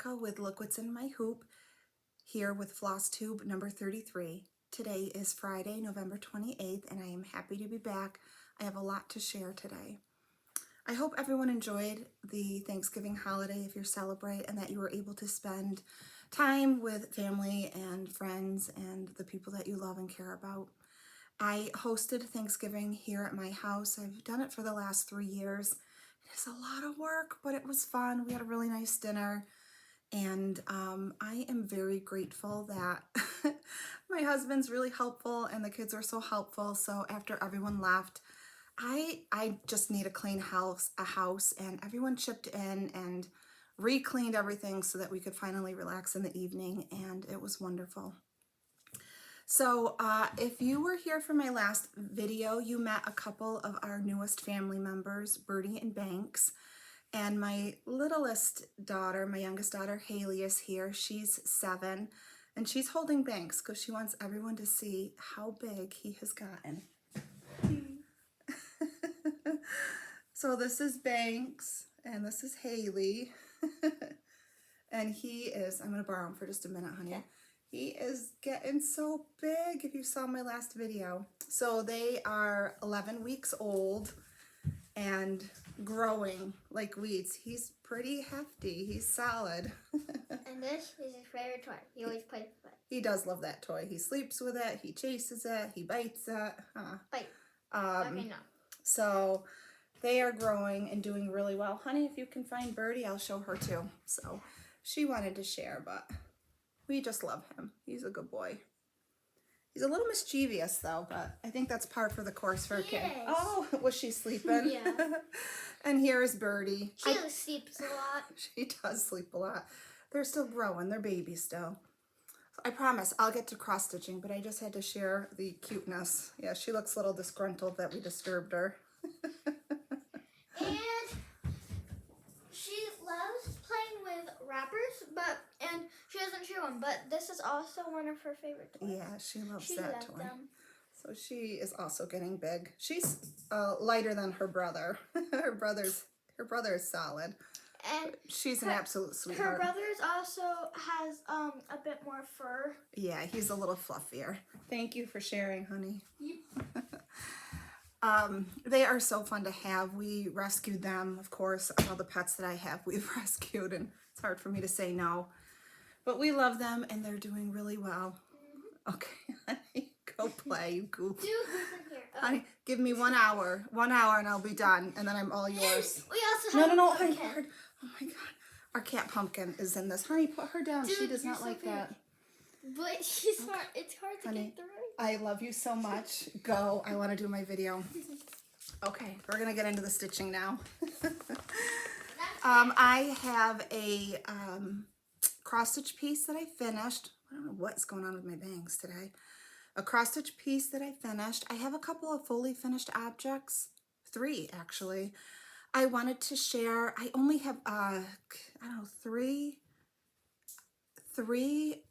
Erica with Look What's in My Hoop, here with Flosstube number 33. Today is Friday, November 28th, and I am happy to be back. I have a lot to share today. I hope everyone enjoyed the Thanksgiving holiday if you celebrate, and that you were able to spend time with family and friends and the people that you love and care about. I hosted Thanksgiving here at my house. I've done it for the last 3 years. It's a lot of work, but it was fun. We had a really nice dinner, and I am very grateful that my husband's really helpful and the kids are so helpful. So after everyone left, I just need a clean house, and everyone chipped in and re-cleaned everything so that we could finally relax in the evening, and it was wonderful. So if you were here for my last video, you met a couple of our newest family members, Birdie and Banks. And my littlest daughter, my youngest daughter, Haley, is here. She's 7, and she's holding Banks because she wants everyone to see how big he has gotten. So this is Banks, and this is Haley. And he is, I'm going to borrow him for just a minute, honey. Okay. He is getting so big, if you saw my last video. So they are 11 weeks old and growing like weeds. He's pretty hefty. He's solid. And this is his favorite toy. He always plays with it. He does love that toy. He sleeps with it. He chases it. He bites it. Bite. Okay, no. So they are growing and doing really well. Honey, if you can find Birdie, I'll show her too. So she wanted to share, but we just love him. He's a good boy. He's a little mischievous though, but I think that's par for the course for a kid. Oh, was she sleeping? Yeah. And here is Birdie. She sleeps a lot. She does sleep a lot. They're still growing. They're babies still. I promise I'll get to cross stitching, but I just had to share the cuteness. Yeah, she looks a little disgruntled that we disturbed her. And she loves playing with wrappers, and she doesn't chew them, but this is also one of her favorite toys. Yeah, she loves She that loves toy. them. So she is also getting big. She's lighter than her brother. her brother is solid. And she's an absolute sweetheart. Her brother's also has a bit more fur. Yeah, he's a little fluffier. Thank you for sharing, honey. Yep. They are so fun to have. We rescued them, of course. All the pets that I have, we've rescued, and it's hard for me to say no. But we love them, and they're doing really well. Mm-hmm. Okay, honey, go play, you goof. Dude, listen here. Honey, give me 1 hour. 1 hour, and I'll be done, and then I'm all yours. We also have No, honey, oh my God. Our cat Pumpkin is in this. Honey, put her down. Dude, she does not like that. But she's hard. It's hard to get through. I love you so much. Go. I want to do my video. Okay, we're going to get into the stitching now. I have a cross-stitch piece that I finished. I don't know what's going on with my bangs today. A cross-stitch piece that I finished. I have a couple of fully finished objects. 3, actually. I wanted to share. I only have, I don't know, three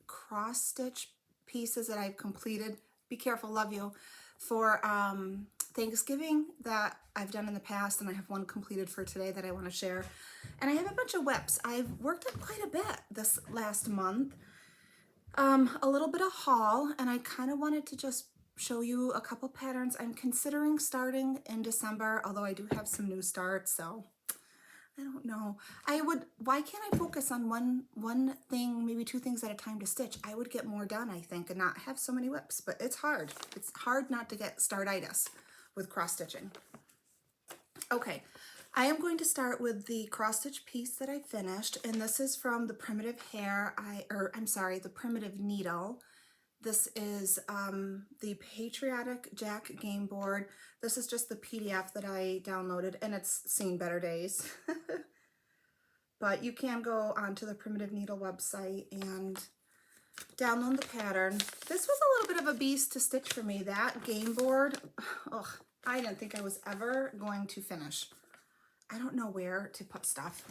cross-stitch pieces that I've completed. Be careful, love you. For Thanksgiving that I've done in the past, and I have one completed for today that I want to share. And I have a bunch of whips. I've worked on quite a bit this last month. A little bit of haul, and I kind of wanted to just show you a couple patterns. I'm considering starting in December, although I do have some new starts, so I don't know. Why can't I focus on one thing, maybe 2 things at a time to stitch? I would get more done, I think, and not have so many whips, but it's hard. It's hard not to get startitis with cross stitching. Okay, I am going to start with the cross stitch piece that I finished, and this is from the Primitive the Primitive Needle. This is the Patriotic Jack game board. This is just the PDF that I downloaded, and it's seen better days. But you can go onto the Primitive Needle website and download the pattern. This was a little bit of a beast to stitch for me. That game board, I didn't think I was ever going to finish. I don't know where to put stuff.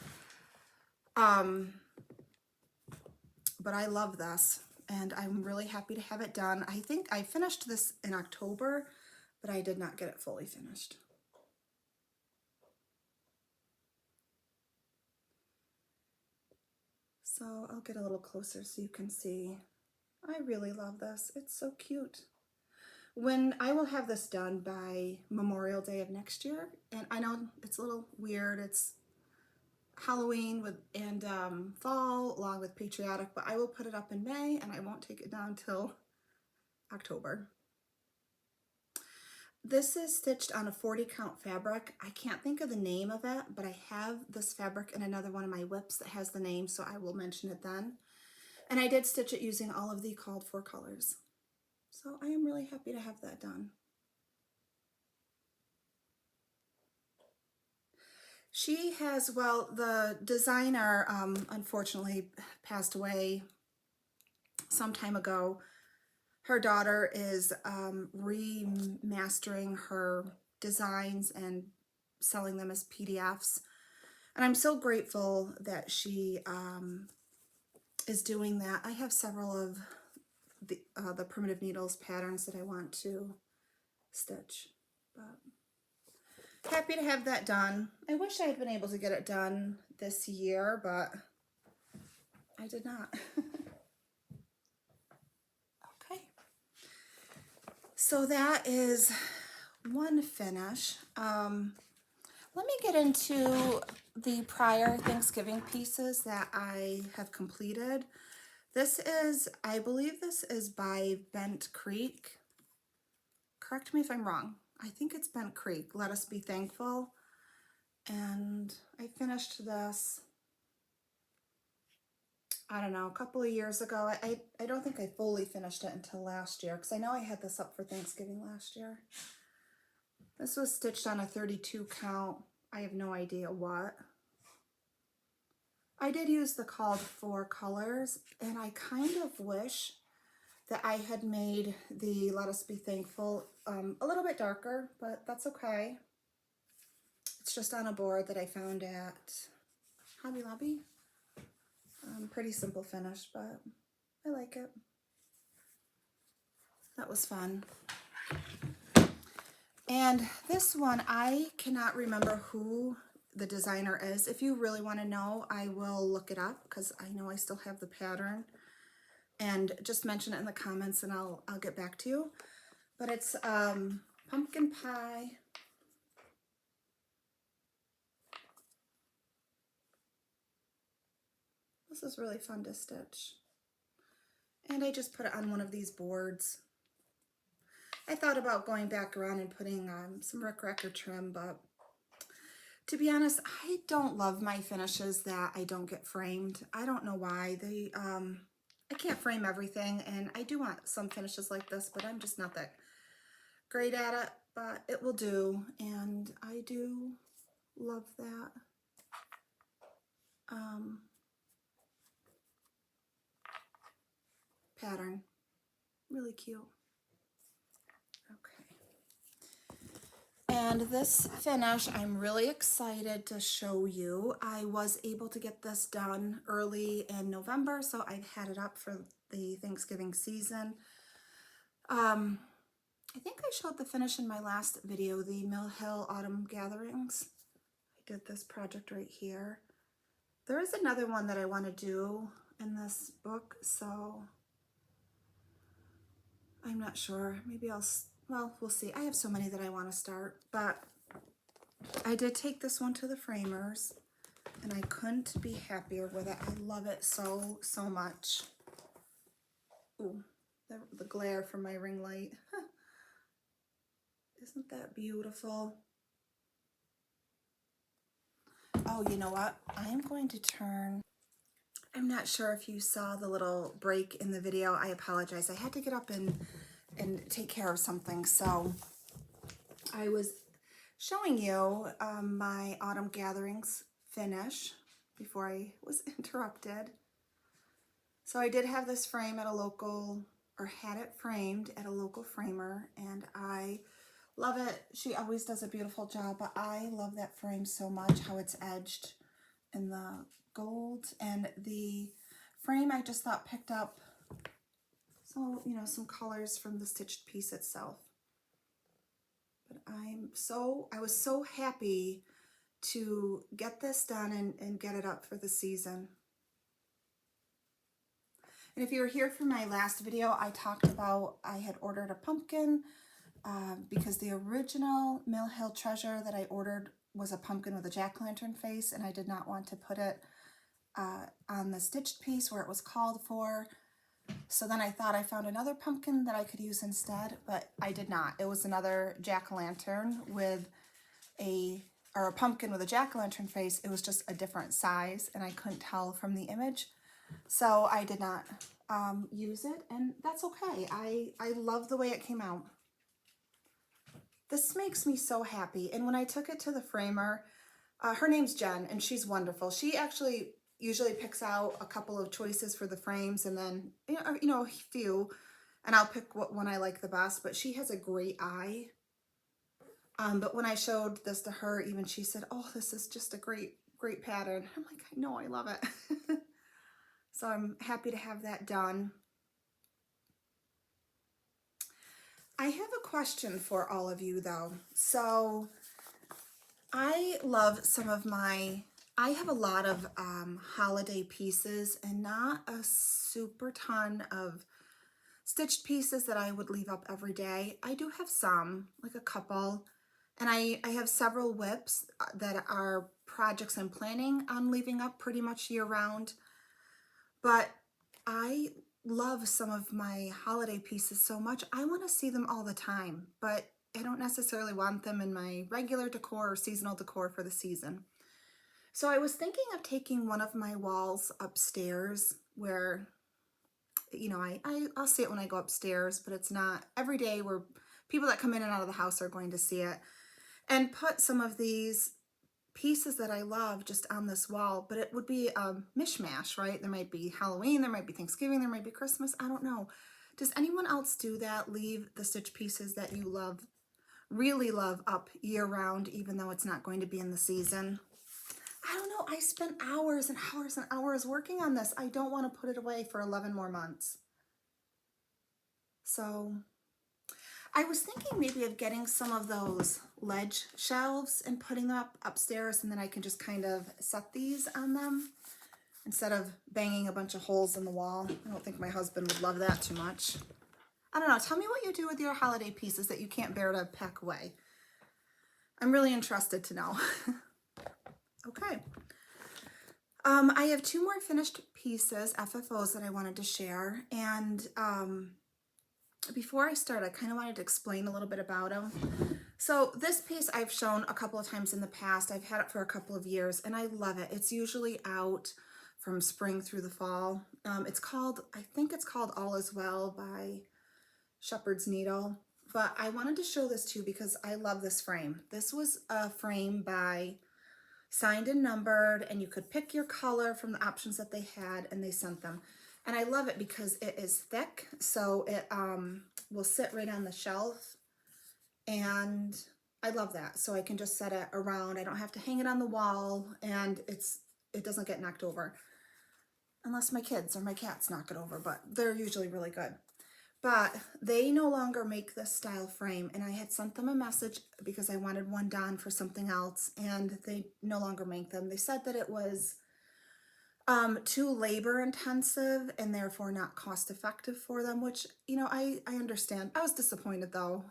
But I love this. And I'm really happy to have it done. I think I finished this in October, but I did not get it fully finished. So I'll get a little closer so you can see. I really love this. It's so cute. When I will have this done by Memorial Day of next year, and I know it's a little weird, it's Halloween and fall along with patriotic, but I will put it up in May and I won't take it down till October. This is stitched on a 40 count fabric. I can't think of the name of it, but I have this fabric in another one of my whips that has the name, so I will mention it then. And I did stitch it using all of the called for colors. So I am really happy to have that done. She has, well, the designer unfortunately passed away some time ago. Her daughter is remastering her designs and selling them as PDFs. And I'm so grateful that she is doing that. I have several of the Primitive Needles patterns that I want to stitch. But happy to have that done. I wish I had been able to get it done this year, but I did not. Okay. So that is one finish. Let me get into the prior Thanksgiving pieces that I have completed. This is, I believe this is by Bent Creek. Correct me if I'm wrong. I think it's Bent Creek. Let Us Be Thankful. And I finished this, I don't know, a couple of years ago. I don't think I fully finished it until last year, because I know I had this up for Thanksgiving last year. This was stitched on a 32 count. I have no idea what. I did use the called for colors, and I kind of wish that I had made the Let Us Be Thankful a little bit darker, but that's okay. It's just on a board that I found at Hobby Lobby. Pretty simple finish, but I like it. That was fun. And this one, I cannot remember who the designer is. If you really want to know, I will look it up, because I know I still have the pattern. And just mention it in the comments and I'll get back to you. But it's pumpkin pie. This is really fun to stitch. And I just put it on one of these boards. I thought about going back around and putting some rickracker trim, but to be honest, I don't love my finishes that I don't get framed. I don't know why. I can't frame everything, and I do want some finishes like this, but I'm just not that great at it, but it will do, and I do love that. Pattern. Really cute. Okay. And this finish, I'm really excited to show you. I was able to get this done early in November, so I've had it up for the Thanksgiving season. I think I showed the finish in my last video, the Mill Hill Autumn Gatherings. I did this project right here. There is another one that I want to do in this book, so I'm not sure. Maybe well, we'll see. I have so many that I want to start, but I did take this one to the framers, and I couldn't be happier with it. I love it so, so much. Ooh, the glare from my ring light. Isn't that beautiful? Oh, you know what? I am going to turn. I'm not sure if you saw the little break in the video. I apologize. I had to get up and take care of something. So I was showing you my Autumn Gatherings finish before I was interrupted. So I did have this frame at a local, or had it framed at a local framer, and I love it. She always does a beautiful job, but I love that frame so much, how it's edged in the gold. And the frame I just thought picked up, so, you know, some colors from the stitched piece itself. But I was so happy to get this done and get it up for the season. And if you were here for my last video, I talked about I had ordered a pumpkin because the original Mill Hill Treasure that I ordered was a pumpkin with a jack-o'-lantern face, and I did not want to put it on the stitched piece where it was called for. So then I thought I found another pumpkin that I could use instead, but I did not. It was another jack-o'-lantern with a pumpkin with a jack-o'-lantern face. It was just a different size, and I couldn't tell from the image. So I did not use it, and that's okay. I love the way it came out. This makes me so happy. And when I took it to the framer, her name's Jen, and she's wonderful. She actually usually picks out a couple of choices for the frames, and then, a few, and I'll pick what one I like the best, but she has a great eye. But when I showed this to her, even she said, oh, this is just a great pattern. I'm like, I know, I love it. So I'm happy to have that done. I have a question for all of you though. So I love I have a lot of holiday pieces and not a super ton of stitched pieces that I would leave up every day. I do have some, like a couple, and I have several whips that are projects I'm planning on leaving up pretty much year round. But I love some of my holiday pieces so much. I want to see them all the time, but I don't necessarily want them in my regular decor or seasonal decor for the season. So I was thinking of taking one of my walls upstairs where, I'll see it when I go upstairs, but it's not every day where people that come in and out of the house are going to see it, and put some of these pieces that I love just on this wall. But it would be a mishmash, right? There might be Halloween, there might be Thanksgiving, there might be Christmas. I don't know. Does anyone else do that? Leave the stitch pieces that you love, really love, up year round, even though it's not going to be in the season? I don't know. I spent hours and hours and hours working on this. I don't want to put it away for 11 more months. So I was thinking maybe of getting some of those ledge shelves and putting them up upstairs, and then I can just kind of set these on them instead of banging a bunch of holes in the wall. I don't think my husband would love that too much. I don't know. Tell me what you do with your holiday pieces that you can't bear to pack away. I'm really interested to know. Okay. I have 2 more finished pieces, FFOs, that I wanted to share. And before I start, I kind of wanted to explain a little bit about them. So this piece I've shown a couple of times in the past. I've had it for a couple of years, and I love it. It's usually out from spring through the fall. I think it's called All Is Well by Shepherd's Needle. But I wanted to show this too because I love this frame. This was a frame by Signed and Numbered, and you could pick your color from the options that they had, and they sent them. And I love it because it is thick, so it will sit right on the shelf, and I love that. So I can just set it around. I don't have to hang it on the wall, and it doesn't get knocked over. Unless my kids or my cats knock it over, but they're usually really good. But they no longer make this style frame, and I had sent them a message because I wanted one done for something else, and they no longer make them. They said that it was too labor intensive and therefore not cost effective for them, which, I understand. I was disappointed though,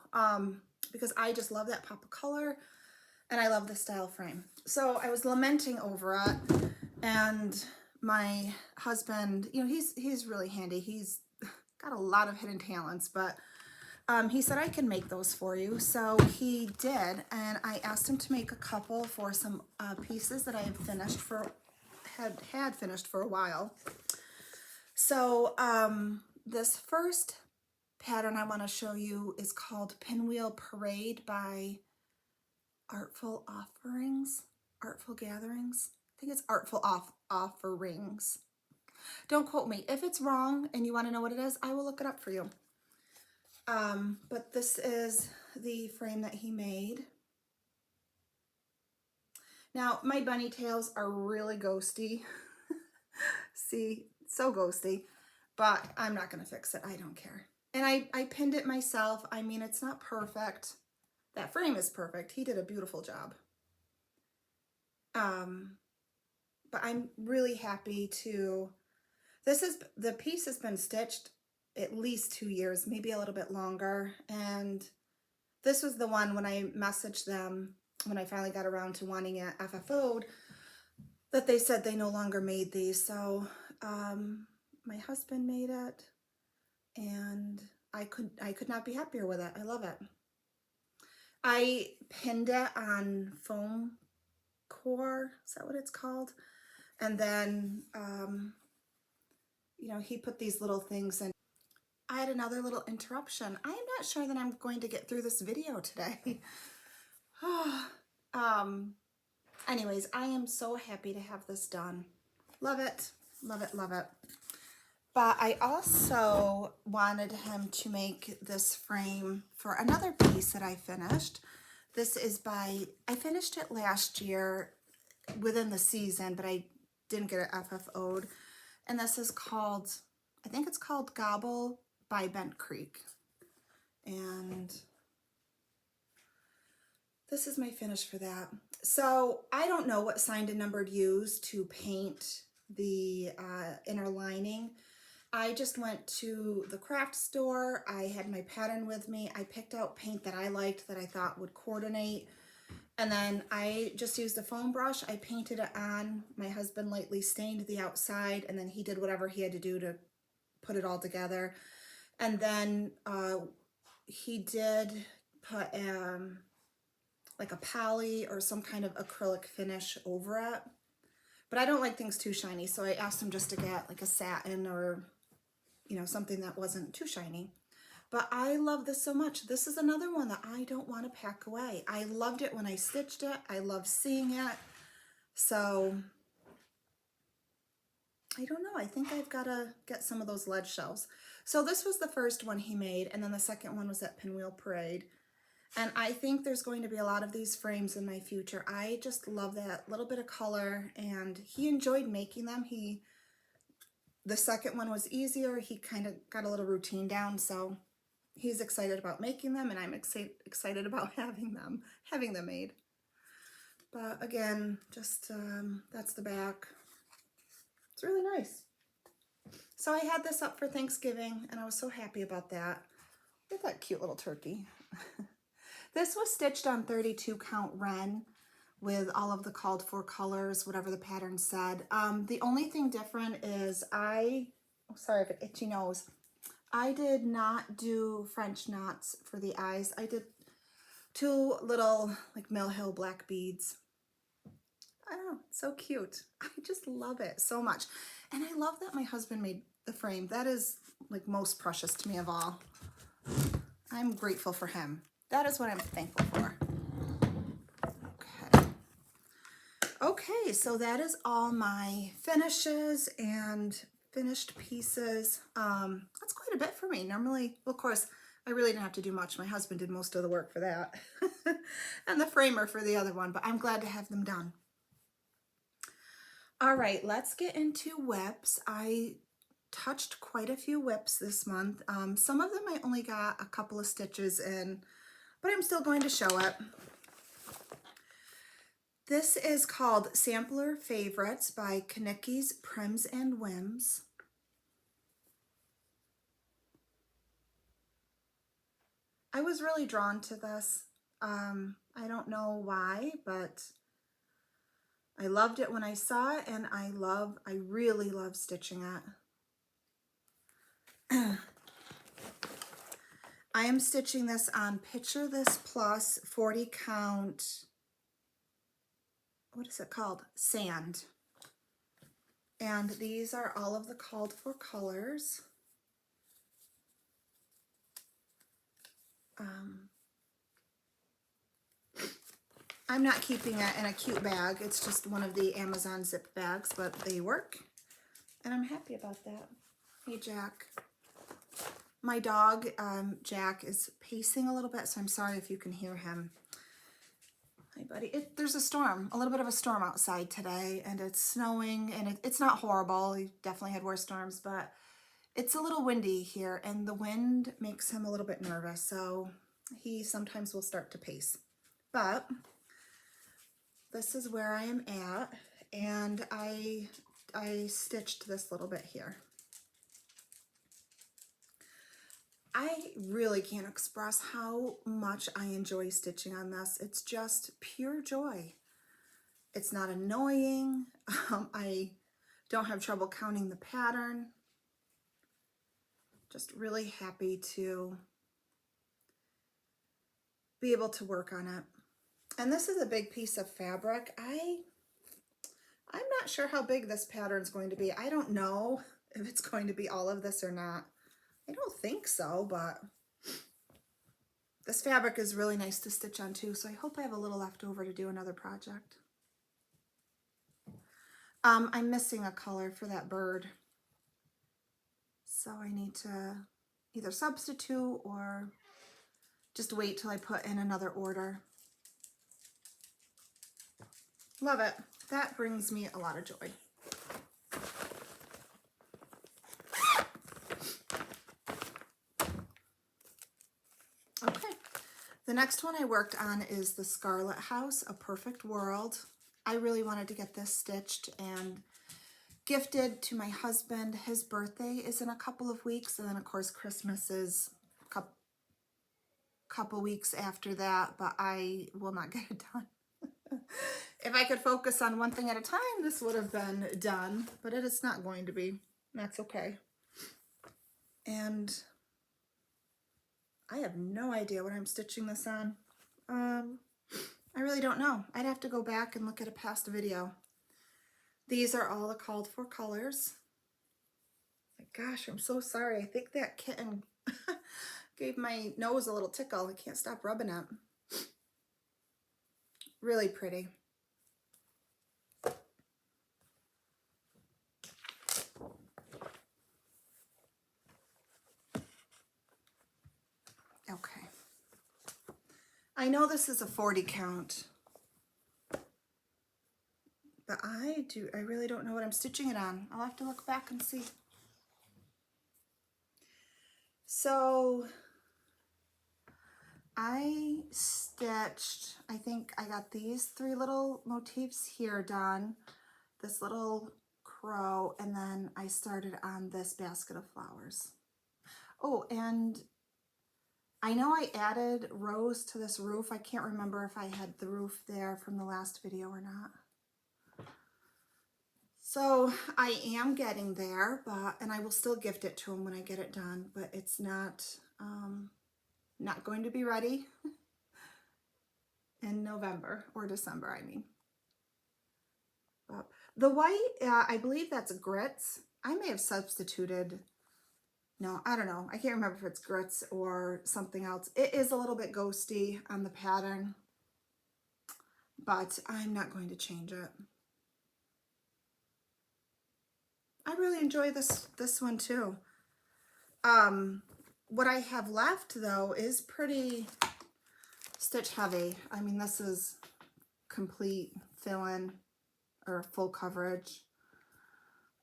because I just love that pop of color and I love the style frame. So I was lamenting over it, and my husband, he's really handy. He's got a lot of hidden talents, but he said I can make those for you. So he did, and I asked him to make a couple for some pieces that I had finished had finished for a while. So this first pattern I want to show you is called Pinwheel Parade by Artful Gatherings. I think it's Artful Offerings. Don't quote me. If it's wrong and you want to know what it is, I will look it up for you. But this is the frame that he made. Now, my bunny tails are really ghosty. See, so ghosty, but I'm not going to fix it. I don't care. And I pinned it myself. I mean, it's not perfect. That frame is perfect. He did a beautiful job. But I'm really happy the piece has been stitched at least 2 years, maybe a little bit longer. And this was the one when I messaged them, when I finally got around to wanting it FFO'd, that they said they no longer made these. So my husband made it, and I could not be happier with it. I love it. I pinned it on foam core, is that what it's called? And then, you know, he put these little things in. I had another little interruption. I am not sure that I'm going to get through this video today. Anyways, I am so happy to have this done. Love it, love it, love it. But I also wanted him to make this frame for another piece that I finished. This is I finished it last year within the season, but I didn't get it FFO'd. And this is called, I think it's called Gobble by Bent Creek. And this is my finish for that. So I don't know what signed and numbered use to paint the inner lining. I just went to the craft store. I had my pattern with me. I picked out paint that I liked, that I thought would coordinate. And then I just used a foam brush. I painted it on. My husband lightly stained the outside, and then he did whatever he had to do to put it all together. And then he did put like a poly or some kind of acrylic finish over it. But I don't like things too shiny, so I asked him just to get like a satin or, you know, something that wasn't too shiny. But I love this so much. This is another one that I don't want to pack away. I loved it when I stitched it. I love seeing it. So I don't know. I think I've got to get some of those lead shells. So this was the first one he made, and then the second one was at Pinwheel Parade. And I think there's going to be a lot of these frames in my future. I just love that little bit of color, and he enjoyed making them. The second one was easier. He kind of got a little routine down, so he's excited about making them, and I'm excited about having them made. But again, just that's the back. It's really nice. So I had this up for Thanksgiving, and I was so happy about that. Look at that cute little turkey. This was stitched on 32 count Ren with all of the called for colors, whatever the pattern said. The only thing different is sorry if it itchy nose. I did not do French knots for the eyes. I did 2 little like Mill Hill black beads. I don't know, so cute. I just love it so much. And I love that my husband made the frame. That is like most precious to me of all. I'm grateful for him. That is what I'm thankful for. Okay, so that is all my finishes and finished pieces. That's quite a bit for me. Normally, well, of course, I really didn't have to do much. My husband did most of the work for that. And the framer for the other one, but I'm glad to have them done. All right, let's get into whips. I touched quite a few whips this month. Some of them I only got a couple of stitches in, but I'm still going to show it. This is called Sampler Favorites by Kanicki's Prims and Whims. I was really drawn to this. I don't know why, but I loved it when I saw it, and I really love stitching it. I am stitching this on Picture This Plus 40 count, what is it called? Sand. And these are all of the called for colors. I'm not keeping it in a cute bag. It's just one of the Amazon zip bags, but they work. And I'm happy about that. Hey, Jack. My dog, Jack, is pacing a little bit, so I'm sorry if you can hear him. Hi, buddy. There's a storm, a little bit of a storm outside today, and it's snowing, and it's not horrible. We definitely had worse storms, but it's a little windy here, and the wind makes him a little bit nervous, so he sometimes will start to pace. But this is where I am at, and I stitched this little bit here. I really can't express how much I enjoy stitching on this. It's just pure joy. It's not annoying. I don't have trouble counting the pattern. Just really happy to be able to work on it. And this is a big piece of fabric. I'm not sure how big this pattern's going to be. I don't know if it's going to be all of this or not. I don't think so, but this fabric is really nice to stitch on too, so I hope I have a little left over to do another project. I'm missing a color for that bird, so I need to either substitute or just wait till I put in another order. Love it. That brings me a lot of joy. Okay, the next one I worked on is the Scarlet House, A Perfect World. I really wanted to get this stitched and gifted to my husband. His birthday is in a couple of weeks, and then of course Christmas is a couple weeks after that, but I will not get it done. If I could focus on one thing at a time, this would have been done, but it is not going to be. That's okay. And I have no idea what I'm stitching this on. I really don't know. I'd have to go back and look at a past video. These are all the called for colors. My gosh, I'm so sorry. I think that kitten gave my nose a little tickle. I can't stop rubbing it. Really pretty. Okay. I know this is a 40 count, but I really don't know what I'm stitching it on. I'll have to look back and see. So I stitched, I think I got these 3 little motifs here done, this little crow, and then I started on this basket of flowers. Oh, and I know I added rows to this roof. I can't remember if I had the roof there from the last video or not. So I am getting there, and I will still gift it to him when I get it done, but it's not going to be ready in November or December, I mean. The white, I believe that's grits. I may have substituted, no, I don't know. I can't remember if it's grits or something else. It is a little bit ghosty on the pattern, but I'm not going to change it. I really enjoy this one too. What I have left though is pretty stitch heavy. I mean, this is complete fill-in or full coverage.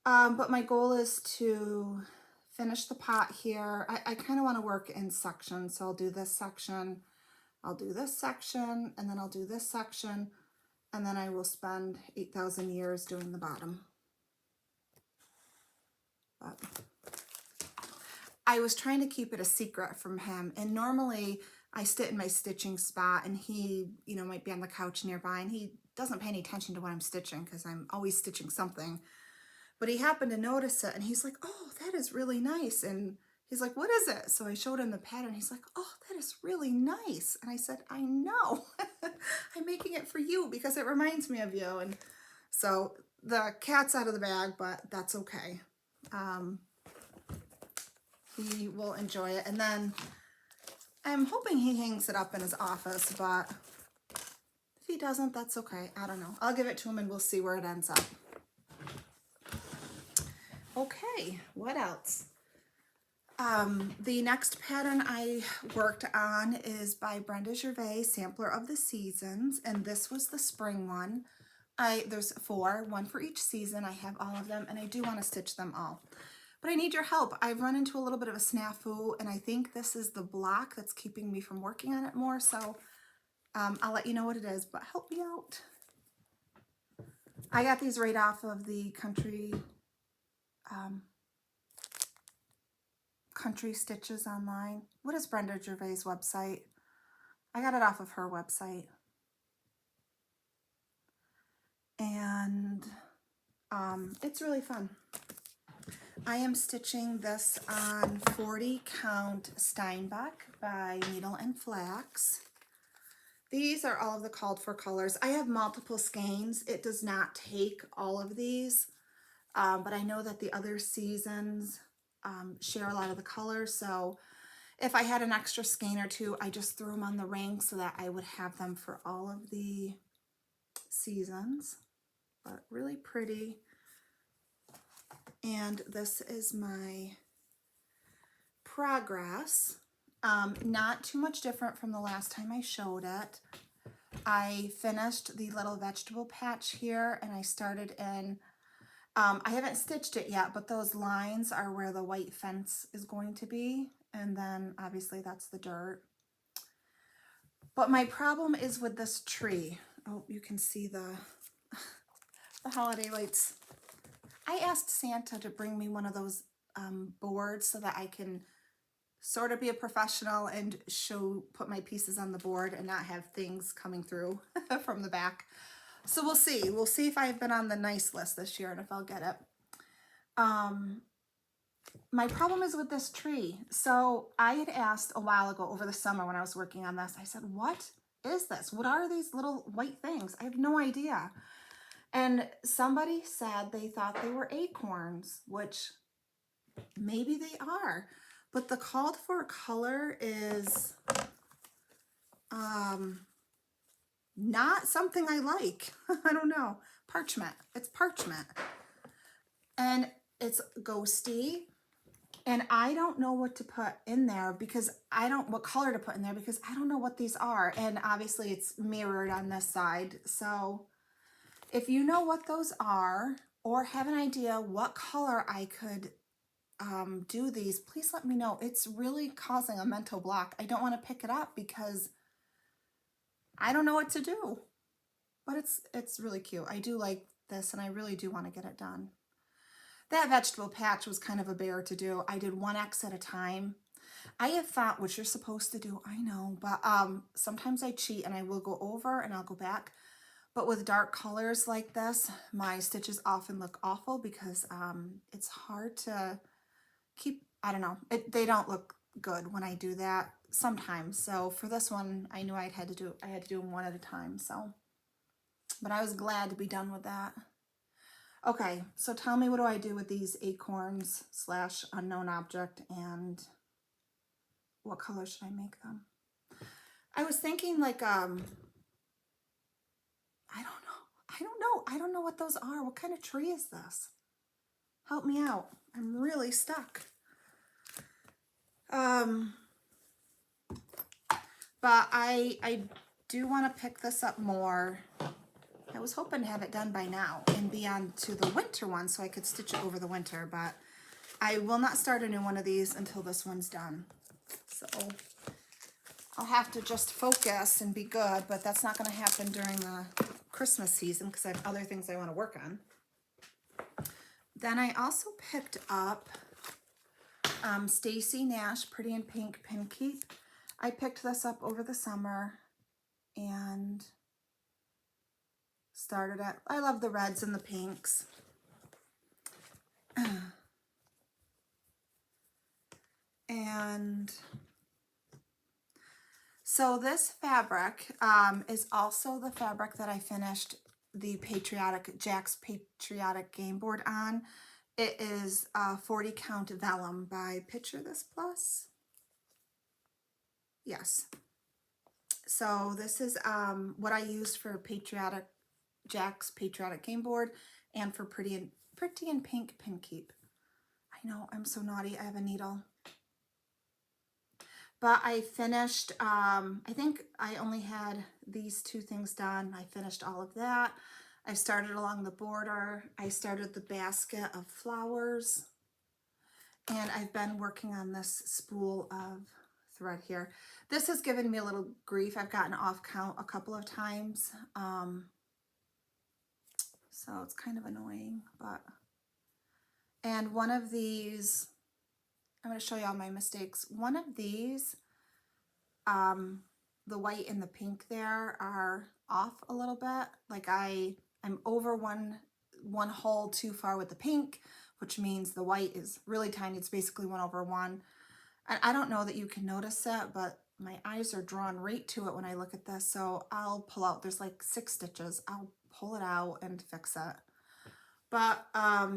But my goal is to finish the pot here. I kind of want to work in sections. So I'll do this section, I'll do this section, and then I'll do this section, and then I will spend 8,000 years doing the bottom. But I was trying to keep it a secret from him, and normally I sit in my stitching spot and he, you know, might be on the couch nearby, and he doesn't pay any attention to what I'm stitching because I'm always stitching something. But he happened to notice it, and he's like, oh, that is really nice. And he's like, what is it? So I showed him the pattern. He's like, oh, that is really nice. And I said, I know. I'm making it for you because it reminds me of you. And so the cat's out of the bag, but that's okay. He will enjoy it. And then I'm hoping he hangs it up in his office, but if he doesn't, that's okay. I don't know. I'll give it to him and we'll see where it ends up. Okay, what else? The next pattern I worked on is by Brenda Gervais, Sampler of the Seasons, and this was the spring one. There's 4, 1 for each season. I have all of them, and I do want to stitch them all. But I need your help. I've run into a little bit of a snafu, and I think this is the block that's keeping me from working on it more, so I'll let you know what it is, but help me out. I got these right Country Stitches online. What is Brenda Gervais' website? I got it off of her website. And it's really fun. I am stitching this on 40 count Steinbeck by Needle and Flax. These are all of the called for colors. I have multiple skeins. It does not take all of these, but I know that the other seasons share a lot of the colors. So if I had an extra skein or two, I just threw them on the ring so that I would have them for all of the seasons. But really pretty. And this is my progress. Not too much different from the last time I showed it. I finished the little vegetable patch here, and I started in, I haven't stitched it yet, but those lines are where the white fence is going to be. And then obviously that's the dirt. But my problem is with this tree. Oh, you can see the holiday lights. I asked Santa to bring me one of those boards so that I can sort of be a professional and put my pieces on the board and not have things coming through from the back. So we'll see. We'll see if I've been on the nice list this year and if I'll get it. My problem is with this tree. So I had asked a while ago over the summer when I was working on this, I said, what is this? What are these little white things? I have no idea. And somebody said they thought they were acorns, which maybe they are. But the called for color is not something I like. I don't know. Parchment. It's parchment. And it's ghosty. And I don't know what to put in there because what color to put in there because I don't know what these are. And obviously it's mirrored on this side. So if you know what those are or have an idea what color I could do these, please let me know. It's really causing a mental block. I don't want to pick it up because I don't know what to do. But it's really cute. I do like this and I really do want to get it done. That vegetable patch was kind of a bear to do. I did 1X at a time. I have found, which you're supposed to do, I know, but sometimes I cheat and I will go over and I'll go back. But with dark colors like this, my stitches often look awful because it's hard to keep, I don't know, they don't look good when I do that sometimes. So for this one, I knew I had to do them one at a time. So, but I was glad to be done with that. Okay, so tell me, what do I do with these acorns / unknown object, and what color should I make them? I was thinking like, I don't know what those are. What kind of tree is this? Help me out. I'm really stuck. But I do want to pick this up more. I was hoping to have it done by now and be on to the winter one so I could stitch it over the winter, but I will not start a new one of these until this one's done. So I'll have to just focus and be good, but that's not going to happen during the Christmas season because I have other things I want to work on. Then I also picked up Stacy Nash Pretty in Pink Pin Keep. I picked this up over the summer and started it. I love the reds and the pinks. And so this fabric is also the fabric that I finished the Jack's Patriotic game board on. It is 40 count vellum by Picture This Plus. Yes. So this is what I used for Jack's Patriotic game board and for Pretty in Pink Pin Keep. I know, I'm so naughty. I have a needle. But I finished, I think I only had these two things done. I finished all of that. I started along the border. I started the basket of flowers. And I've been working on this spool of thread here. This has given me a little grief. I've gotten off count a couple of times. So it's kind of annoying, but, and one of these I'm going to show you all my mistakes. One of these, the white and the pink there are off a little bit. Like I'm over one hole too far with the pink, which means the white is really tiny. It's basically 1/1. And I don't know that you can notice it, but my eyes are drawn right to it when I look at this. So I'll pull out, there's like 6 stitches. I'll pull it out and fix it. But I,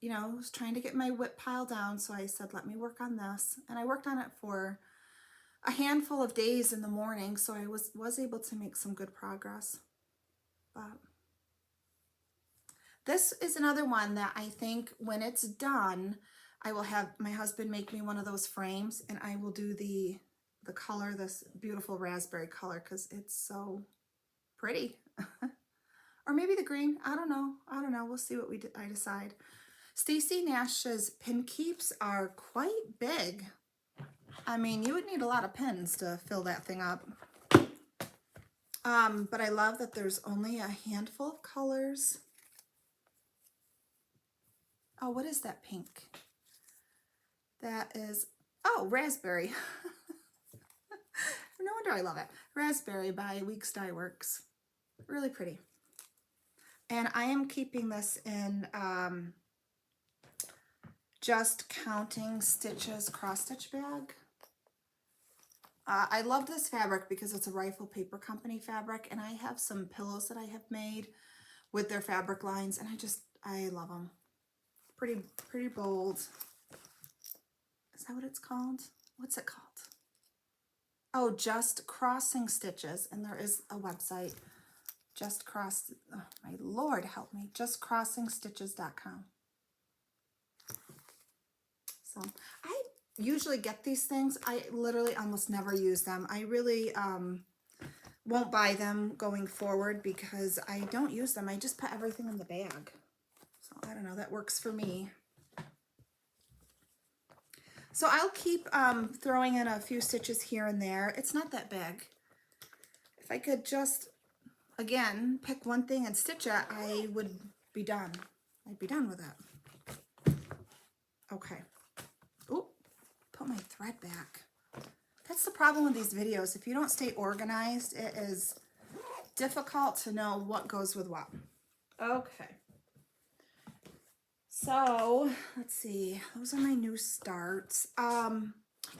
was trying to get my whip pile down. So I said, let me work on this. And I worked on it for a handful of days in the morning. So I was able to make some good progress. But this is another one that I think when it's done, I will have my husband make me one of those frames, and I will do the color, this beautiful raspberry color, because it's so pretty. Or maybe the green. I don't know. We'll see what I decide. Stacy Nash's pin keeps are quite big. I mean, you would need a lot of pins to fill that thing up. But I love that there's only a handful of colors. Oh, what is that pink? That is, oh, raspberry. No wonder I love it. Raspberry by Weeks Dye Works. Really pretty. And I am keeping this in Just Counting Stitches cross stitch bag. I love this fabric because it's a Rifle Paper Company fabric, and I have some pillows that I have made with their fabric lines, and I love them. Pretty bold. Is that what it's called? What's it called? Oh, Just Crossing Stitches, and there is a website. Oh my Lord, help me. JustCrossingStitches.com. So I usually get these things. I literally almost never use them. I really won't buy them going forward because I don't use them. I just put everything in the bag. So I don't know, that works for me. So I'll keep throwing in a few stitches here and there. It's not that big. If I could just, again, pick one thing and stitch it, I would be done. I'd be done with it. Okay. Ooh, put my thread back. That's the problem with these videos. If you don't stay organized, it is difficult to know what goes with what. Okay. So, let's see. Those are my new starts. I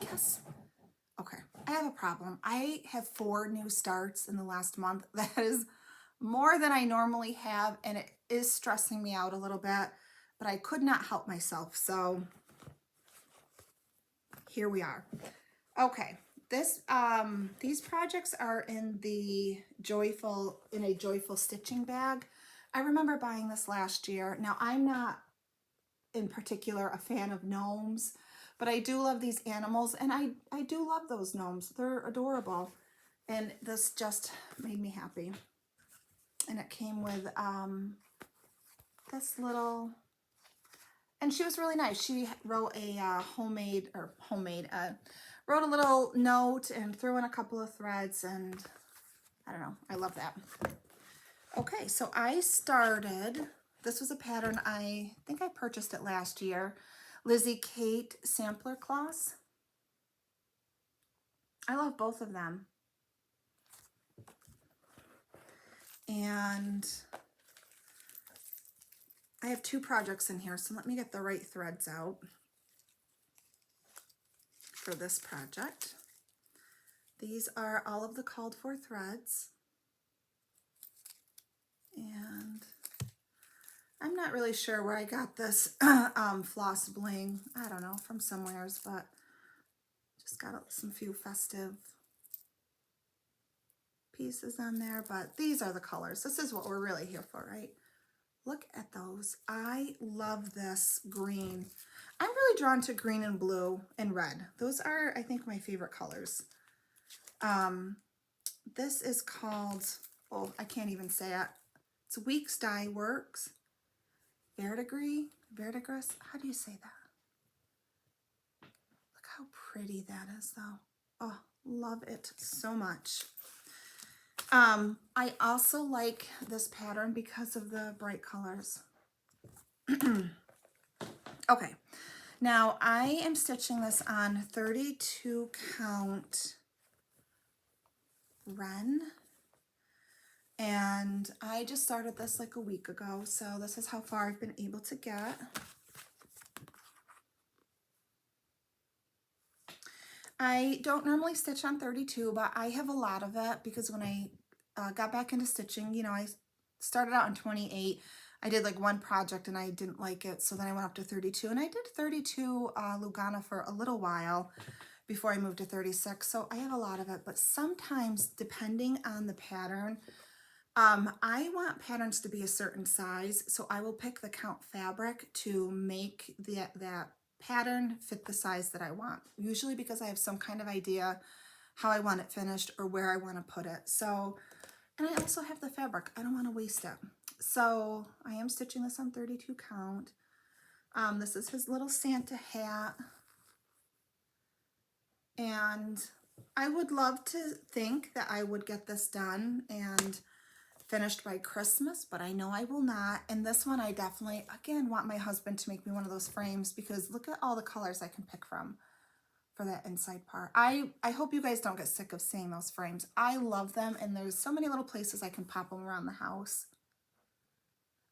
guess, okay, I have a problem. I have 4 new starts in the last month. That is more than I normally have, and it is stressing me out a little bit, but I could not help myself. So, here we are. Okay, these projects are in a joyful stitching bag. I remember buying this last year. Now, I'm not in particular a fan of gnomes, but I do love these animals, and I do love those gnomes. They're adorable, and this just made me happy. And it came with this little, and she was really nice. She wrote a wrote a little note and threw in a couple of threads, and I don't know, I love that. Okay, so I started, this was a pattern, I think I purchased it last year, Lizzie Kate sampler cloths. I love both of them. And I have 2 projects in here, so let me get the right threads out for this project. These are all of the called for threads. And I'm not really sure where I got this floss bling. I don't know, from somewheres, but just got some few festive pieces on there. But these are the colors. This is what we're really here for, right? Look at those. I love this green. I'm really drawn to green and blue and red. Those are, I think, my favorite colors. This is called, oh, I can't even say it. It's Weeks Dye Works. Verdigris, how do you say that? Look how pretty that is, though. Oh, love it so much. I also like this pattern because of the bright colors. Okay, Now I am stitching this on 32 count Ren, and I just started this like a week ago, so this is how far I've been able to get. I don't normally stitch on 32, but I have a lot of it because when I got back into stitching, you know, I started out on 28. I did like one project and I didn't like it, so then I went up to 32, and I did 32 Lugana for a little while before I moved to 36, so I have a lot of it. But sometimes, depending on the pattern, I want patterns to be a certain size, so I will pick the count fabric to make that pattern fit the size that I want, usually because I have some kind of idea how I want it finished or where I want to put it. So, and I also have the fabric. I don't want to waste it. So I am stitching this on 32 count. This is his little Santa hat. And I would love to think that I would get this done and finished by Christmas, but I know I will not. And this one I definitely, again, want my husband to make me one of those frames, because look at all the colors I can pick from for that inside part. I hope you guys don't get sick of seeing those frames. I love them, and there's so many little places I can pop them around the house.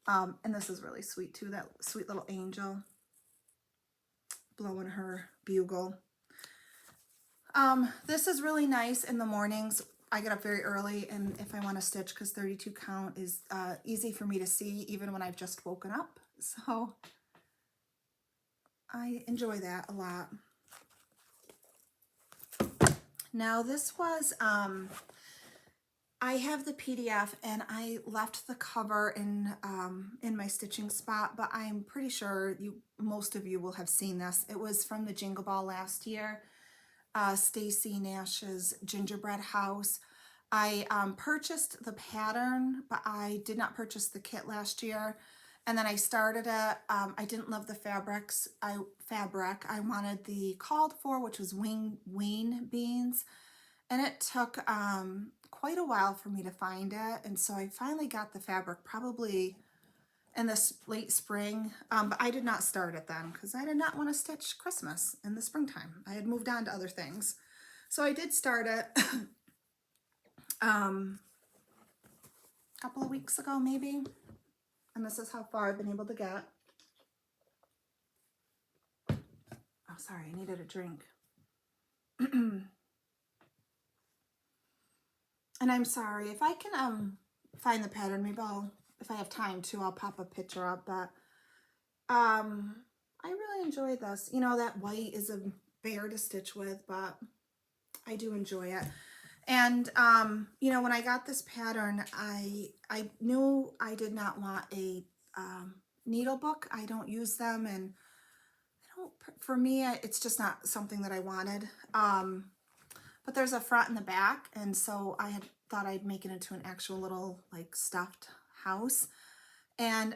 And this is really sweet too, that sweet little angel blowing her bugle. This is really nice in the mornings. I get up very early, and if I want to stitch, because 32 count is easy for me to see even when I've just woken up. So I enjoy that a lot. Now this was, I have the PDF and I left the cover in my stitching spot, but I'm pretty sure most of you will have seen this. It was from the Jingle Ball last year. Stacy Nash's gingerbread house. I purchased the pattern, but I did not purchase the kit last year. And then I started it. I didn't love the fabric. I wanted the called for, which was wing beans. And it took quite a while for me to find it. And so I finally got the fabric probably in this late spring, but I did not start it then because I did not want to stitch Christmas in the springtime. I had moved on to other things. So I did start it a couple of weeks ago maybe, and this is how far I've been able to get. Oh, sorry, I needed a drink. And I'm sorry, if I can find the pattern, maybe if I have time to, I'll pop a picture up, but I really enjoy this. You know, that white is a bear to stitch with, but I do enjoy it. And, you know, when I got this pattern, I knew I did not want a needle book. I don't use them, and for me, it's just not something that I wanted. But there's a front and the back, and so I had thought I'd make it into an actual little like stuffed house. And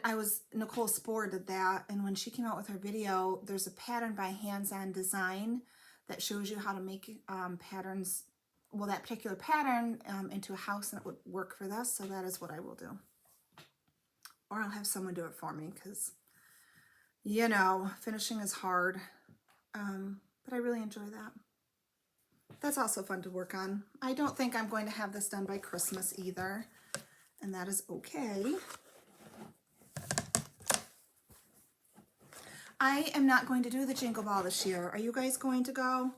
Nicole Spohr did that, and when she came out with her video, there's a pattern by Hands On Design that shows you how to make patterns, well, that particular pattern into a house, and it would work for this, so that is what I will do. Or I'll have someone do it for me, because, you know, finishing is hard, but I really enjoy that. That's also fun to work on. I don't think I'm going to have this done by Christmas either, and that is okay. I am not going to do the Jingle Ball this year. Are you guys going to go?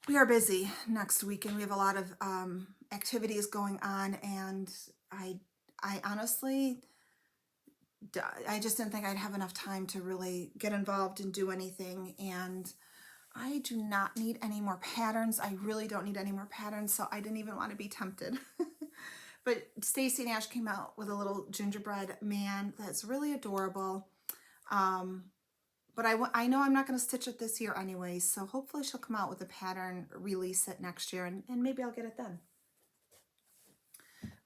We are busy next week, and we have a lot of activities going on, and I honestly, I just didn't think I'd have enough time to really get involved and do anything, and I do not need any more patterns. I really don't need any more patterns, so I didn't even want to be tempted. But Stacy Nash came out with a little gingerbread man that's really adorable. But I know I'm not going to stitch it this year anyway, so hopefully she'll come out with a pattern, release it next year, and maybe I'll get it done.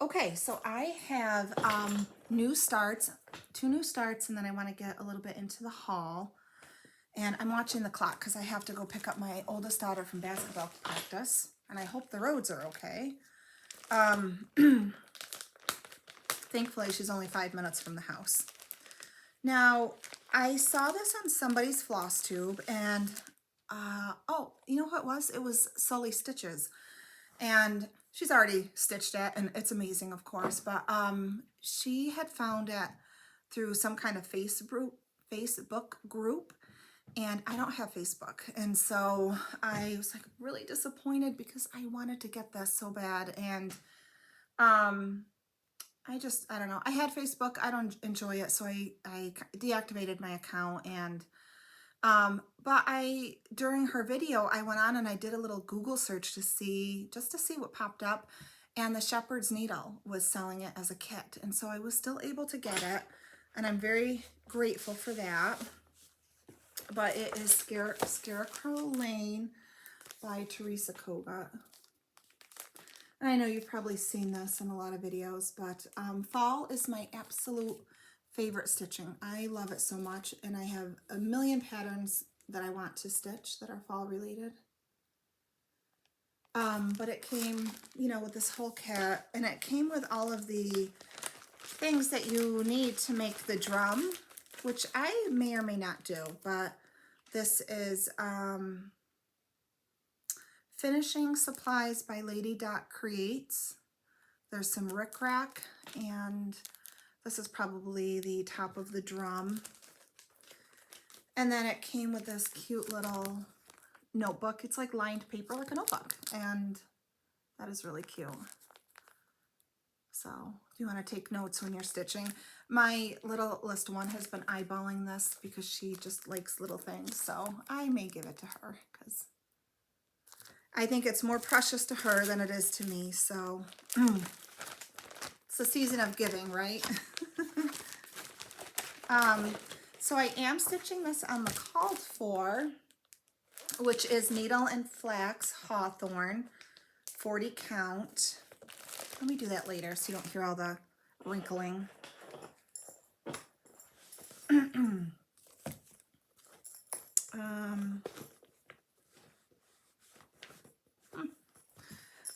Okay, so I have two new starts, and then I want to get a little bit into the haul. And I'm watching the clock because I have to go pick up my oldest daughter from basketball practice, and I hope the roads are okay. Thankfully, she's only 5 minutes from the house. Now, I saw this on somebody's Flosstube, and oh, you know what it was? It was Sully Stitches, and she's already stitched it, and it's amazing, of course. But she had found it through some kind of Facebook group, and I don't have Facebook, and so I was like really disappointed because I wanted to get this so bad, and I don't know. I had Facebook. I don't enjoy it, so I deactivated my account. And but during her video, I went on and I did a little Google search to see what popped up, and the Shepherd's Needle was selling it as a kit, and so I was still able to get it, and I'm very grateful for that. But it is Scarecrow Lane by Teresa Kogut. And I know you've probably seen this in a lot of videos, but fall is my absolute favorite stitching. I love it so much, and I have a million patterns that I want to stitch that are fall related. But it came, you know, with this whole kit, and it came with all of the things that you need to make the drum, which I may or may not do, but this is Finishing Supplies by Lady Dot Creates. There's some rickrack, and this is probably the top of the drum. And then it came with this cute little notebook. It's like lined paper, like a notebook, and that is really cute. So if you want to take notes when you're stitching, my little list one has been eyeballing this because she just likes little things, so I may give it to her because I think it's more precious to her than it is to me. So it's a season of giving, right? So I am stitching this on the called for, which is Needle and Flax Hawthorn, 40 count. Let me do that later so you don't hear all the wrinkling.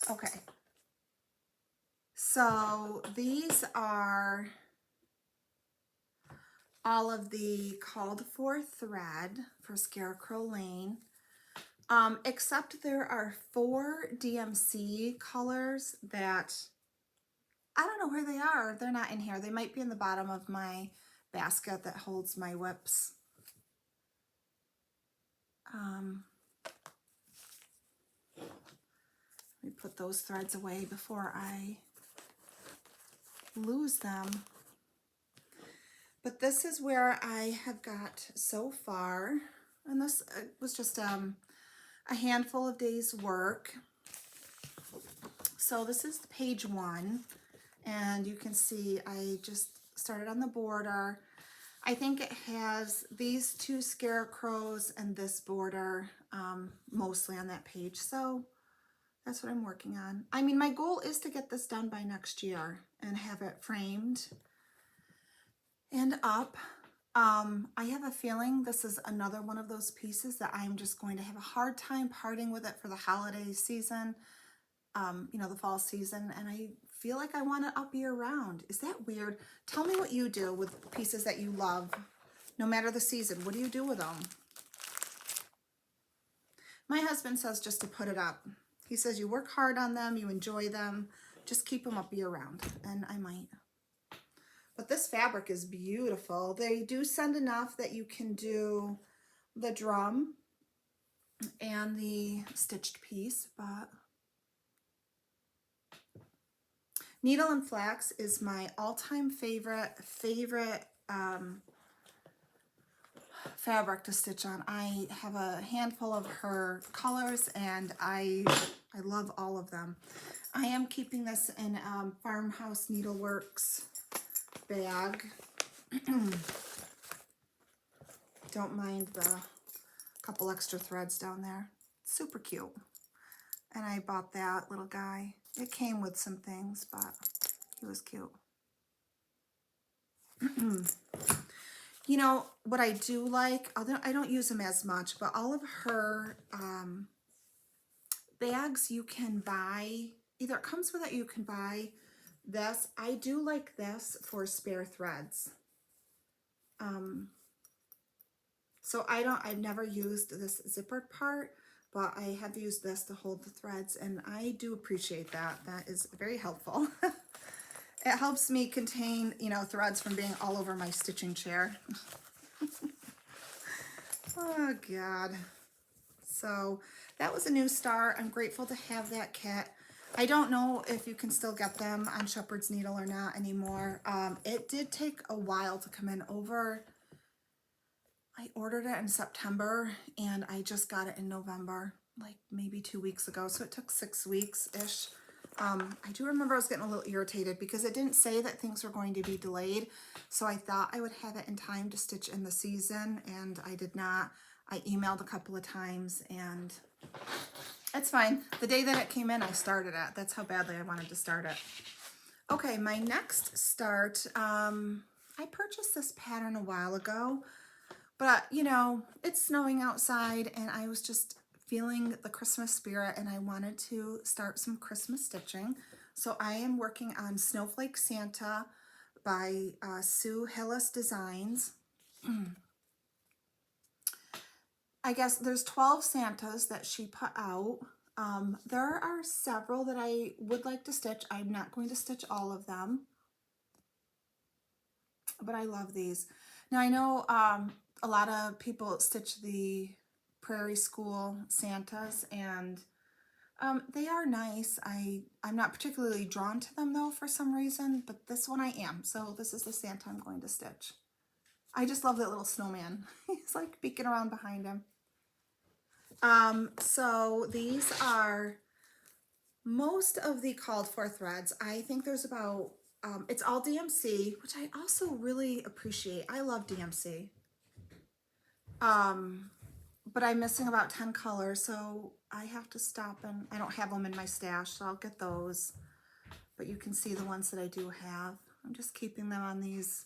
Okay. So these are all of the called for thread for Scarecrow Lane. Except there are 4 DMC colors that I don't know where they are. They're not in here. They might be in the bottom of my basket that holds my whips. Let me put those threads away before I lose them. But this is where I have got so far, and this was just a handful of days work. So this is page 1, and you can see I just started on the border. I think it has these 2 scarecrows and this border mostly on that page, so that's what I'm working on. I mean, my goal is to get this done by next year and have it framed and up. I have a feeling this is another one of those pieces that I'm just going to have a hard time parting with it for the holiday season, you know, the fall season, and I feel like I want it up year round. Is that weird? Tell me what you do with pieces that you love, no matter the season. What do you do with them? My husband says just to put it up. He says you work hard on them, you enjoy them, just keep them up year round, and I might. But this fabric is beautiful. They do send enough that you can do the drum and the stitched piece, but Needle and Flax is my all-time favorite fabric to stitch on. I have a handful of her colors, and I love all of them. I am keeping this in Farmhouse Needleworks bag. Don't mind the couple extra threads down there. Super cute. And I bought that little guy. It came with some things, but he was cute. You know, what I do like, although I don't use them as much, but all of her bags you can buy, either it comes with it, you can buy this. I do like this for spare threads. So I've never used this zippered part, but I have used this to hold the threads, and I do appreciate that. That is very helpful. It helps me contain, you know, threads from being all over my stitching chair. Oh God. So that was a new start. I'm grateful to have that kit. I don't know if you can still get them on Shepherd's Needle or not anymore. It did take a while to come in. I ordered it in September and I just got it in November, like maybe 2 weeks ago. So it took 6 weeks-ish. I do remember I was getting a little irritated because it didn't say that things were going to be delayed. So I thought I would have it in time to stitch in the season, and I did not. I emailed a couple of times and it's fine. The day that it came in, I started it. That's how badly I wanted to start it. Okay, my next start, I purchased this pattern a while ago, but you know, it's snowing outside and I was just feeling the Christmas spirit and I wanted to start some Christmas stitching. So I am working on Snowflake Santa by Sue Hillis Designs. I guess there's 12 Santas that she put out. There are several that I would like to stitch. I'm not going to stitch all of them, but I love these. Now I know a lot of people stitch the Prairie School Santas, and they are nice. I'm not particularly drawn to them though for some reason, but this one I am. So this is the Santa I'm going to stitch. I just love that little snowman. He's like peeking around behind him. So these are most of the called for threads. I think there's about, it's all DMC, which I also really appreciate. I love DMC. But I'm missing about 10 colors, so I have to stop, and I don't have them in my stash, so I'll get those. But you can see the ones that I do have. I'm just keeping them on these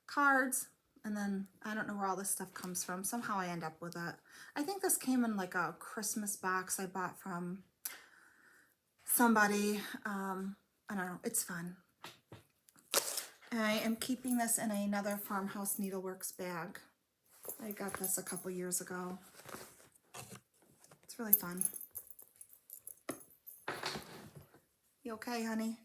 cards. And then I don't know where all this stuff comes from. Somehow I end up with it. I think this came in like a Christmas box I bought from somebody. I don't know. It's fun. I am keeping this in another Farmhouse Needleworks bag. I got this a couple years ago. It's really fun. You okay, honey?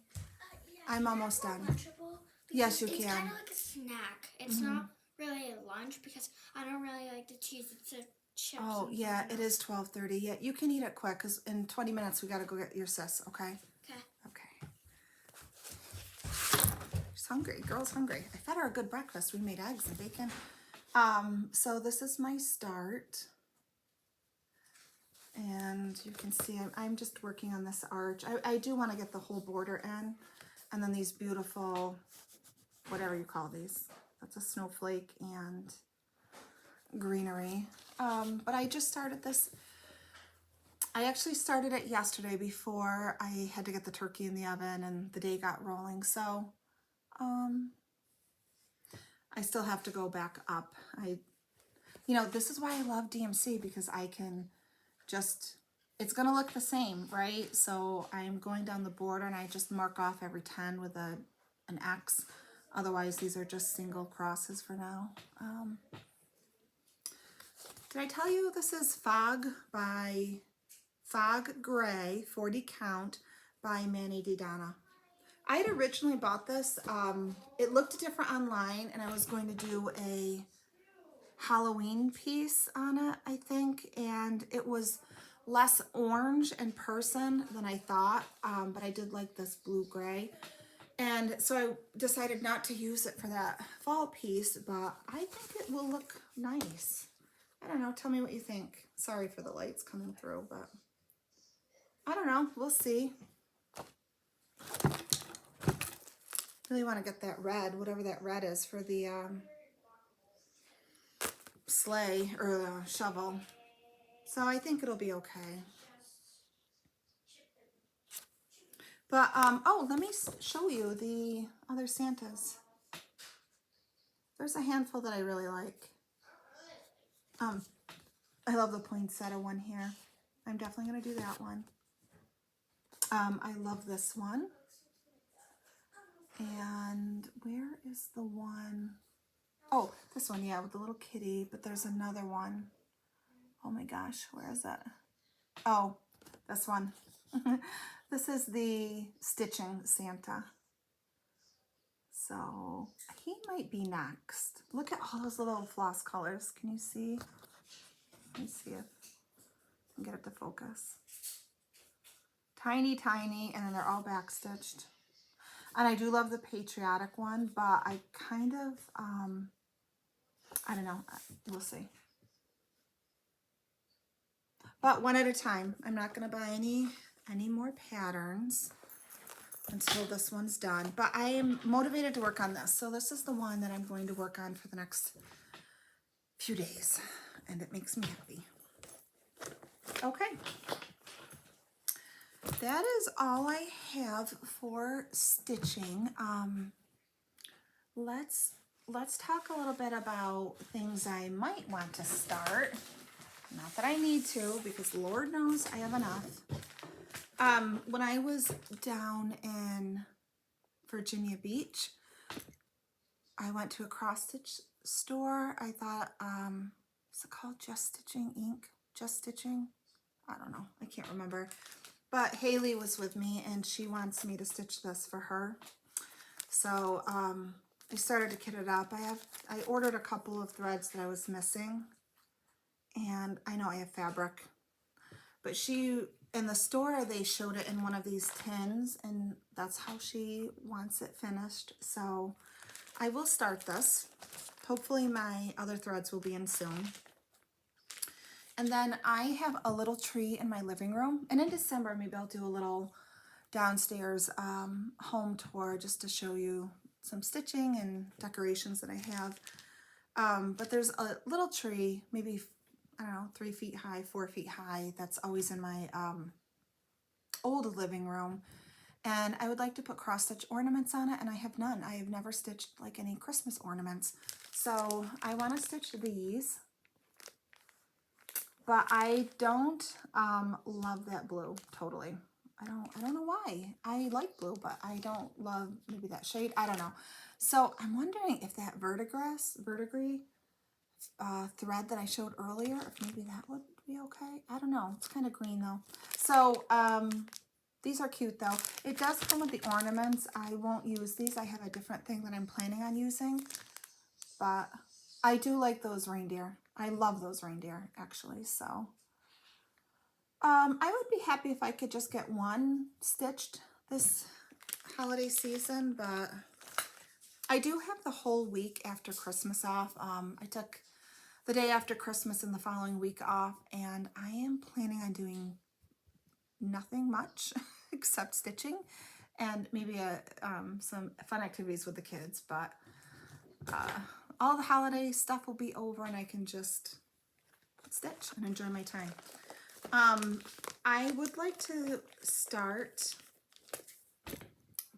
Yeah, I'm almost done. Lunchable Yes, you it's can. It's kind of like a snack. It's not really a lunch because I don't really like the cheese. It's a chips. Oh, and yeah, something it else. is 12:30. Yeah, you can eat it quick because in 20 minutes we got to go get your sis, okay? Okay. Okay. She's hungry. Girl's hungry. I fed her a good breakfast. We made eggs and bacon. So this is my start. And you can see I'm just working on this arch. I do want to get the whole border in. And then these beautiful, whatever you call these. That's a snowflake and greenery. But I just started this. I actually started it yesterday before I had to get the turkey in the oven and the day got rolling. So I still have to go back up. You know, this is why I love DMC, because I can just, it's going to look the same, right? So I'm going down the border and I just mark off every 10 with an X. Otherwise, these are just single crosses for now. Did I tell you this is Fog Gray 40 Count by Manny DiDonna? I had originally bought this. It looked different online, and I was going to do a Halloween piece on it, I think, and it was less orange in person than I thought, but I did like this blue gray, and so I decided not to use it for that fall piece, but I think it will look nice. I don't know, tell me what you think. Sorry for the lights coming through, but I don't know, we'll see. Really want to get that red, whatever that red is, for the sleigh or shovel. So I think it'll be okay. But, oh, let me show you the other Santas. There's a handful that I really like. I love the poinsettia one here. I'm definitely going to do that one. I love this one. And where is the one? Oh, this one, yeah, with the little kitty, but there's another one. Oh my gosh, where is it? Oh, this one. This is the stitching Santa. So he might be next. Look at all those little floss colors. Can you see? Let me see if I can get it to focus. Tiny, tiny, and then they're all back stitched. And I do love the patriotic one, but I kind of, I don't know, we'll see. But one at a time. I'm not gonna buy any more patterns until this one's done. But I am motivated to work on this. So this is the one that I'm going to work on for the next few days. And it makes me happy. Okay. That is all I have for stitching. Let's talk a little bit about things I might want to start. Not that I need to, because Lord knows I have enough. When I was down in Virginia Beach, I went to a cross stitch store. I thought, is it called Just Stitching Inc? Just Stitching? I don't know. I can't remember. But Haley was with me and she wants me to stitch this for her. So I started to kit it up. I ordered a couple of threads that I was missing. And I know I have fabric. But in the store, they showed it in one of these tins. And that's how she wants it finished. So I will start this. Hopefully my other threads will be in soon. And then I have a little tree in my living room. And in December, maybe I'll do a little downstairs home tour just to show you some stitching and decorations that I have. But there's a little tree, maybe, I don't know, 3 feet high, 4 feet high, that's always in my old living room. And I would like to put cross stitch ornaments on it, and I have none. I have never stitched like any Christmas ornaments. So I want to stitch these. But I don't love that blue totally. I don't know why. I like blue, but I don't love maybe that shade. I don't know. So I'm wondering if that verdigris thread that I showed earlier, if maybe that would be okay. I don't know. It's kind of green though. So these are cute though. It does come with the ornaments. I won't use these. I have a different thing that I'm planning on using. But I do like those reindeer. I love those reindeer, actually, so. I would be happy if I could just get one stitched this holiday season, but I do have the whole week after Christmas off. I took the day after Christmas and the following week off, and I am planning on doing nothing much except stitching and maybe some fun activities with the kids, but all the holiday stuff will be over and I can just stitch and enjoy my time. I would like to start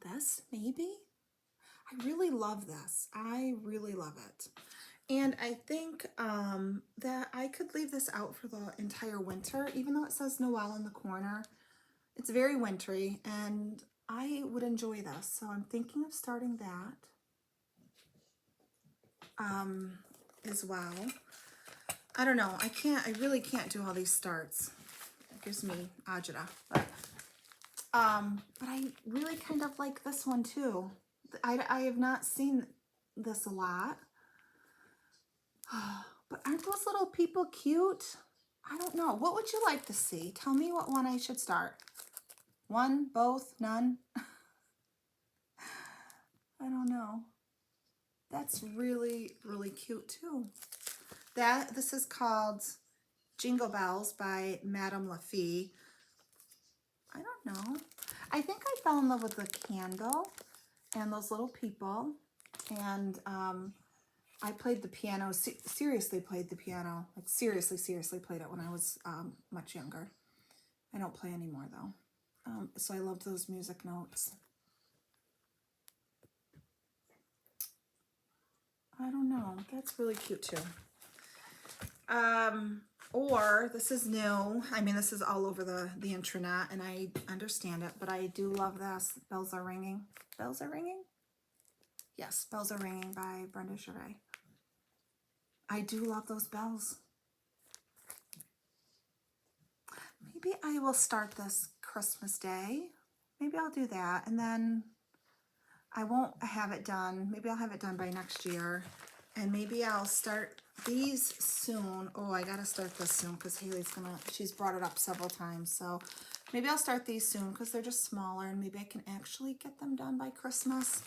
this, maybe. I really love this. I really love it. And I think that I could leave this out for the entire winter, even though it says Noel in the corner. It's very wintry and I would enjoy this. So I'm thinking of starting that. As well. I don't know. I really can't do all these starts. It gives me agita. But I really kind of like this one too. I have not seen this a lot. But aren't those little people cute? I don't know. What would you like to see? Tell me what one I should start. One, both, none? I don't know. That's really, really cute too. This is called Jingle Bells by Madame Lafie. I don't know. I think I fell in love with the candle and those little people. And I played the piano, seriously played the piano. Like seriously played it when I was much younger. I don't play anymore though. So I loved those music notes. I don't know. That's really cute too. Or this is new. I mean, this is all over the intranet and I understand it, but I do love this. Bells Are Ringing. Bells Are Ringing? Yes, Bells Are Ringing by Brenda Gervais. I do love those bells. Maybe I will start this Christmas Day. Maybe I'll do that, and then I won't have it done. Maybe I'll have it done by next year, and maybe I'll start these soon. Oh, I gotta start this soon because Haley's she's brought it up several times, so maybe I'll start these soon because they're just smaller, and maybe I can actually get them done by Christmas.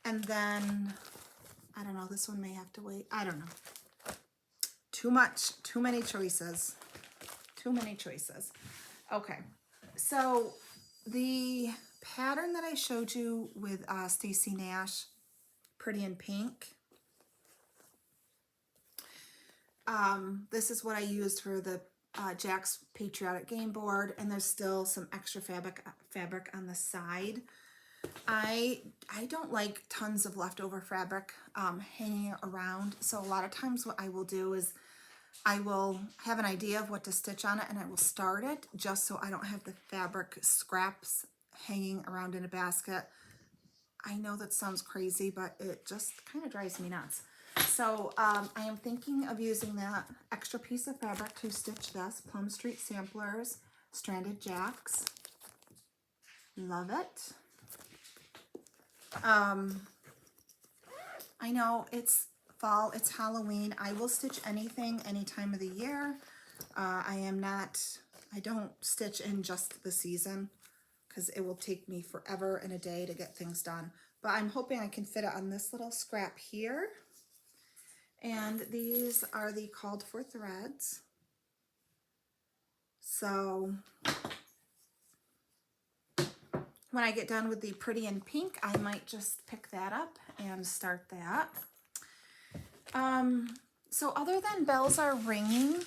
And then, I don't know, this one may have to wait. I don't know. Too many choices. Too many choices. Okay, so the pattern that I showed you with Stacy Nash, Pretty in Pink, this is what I used for the Jack's Patriotic Game Board, and there's still some extra fabric on the side. I don't like tons of leftover fabric hanging around, so a lot of times what I will do is I will have an idea of what to stitch on it, and I will start it just so I don't have the fabric scraps hanging around in a basket. I know that sounds crazy, but it just kind of drives me nuts. So I am thinking of using that extra piece of fabric to stitch this Plum Street Samplers Stranded Jacks. Love it. I know it's fall, it's Halloween. I will stitch anything any time of the year. I don't stitch in just the season because it will take me forever and a day to get things done. But I'm hoping I can fit it on this little scrap here. And these are the called for threads. So when I get done with the Pretty in Pink, I might just pick that up and start that. So other than Bells Are Ringing,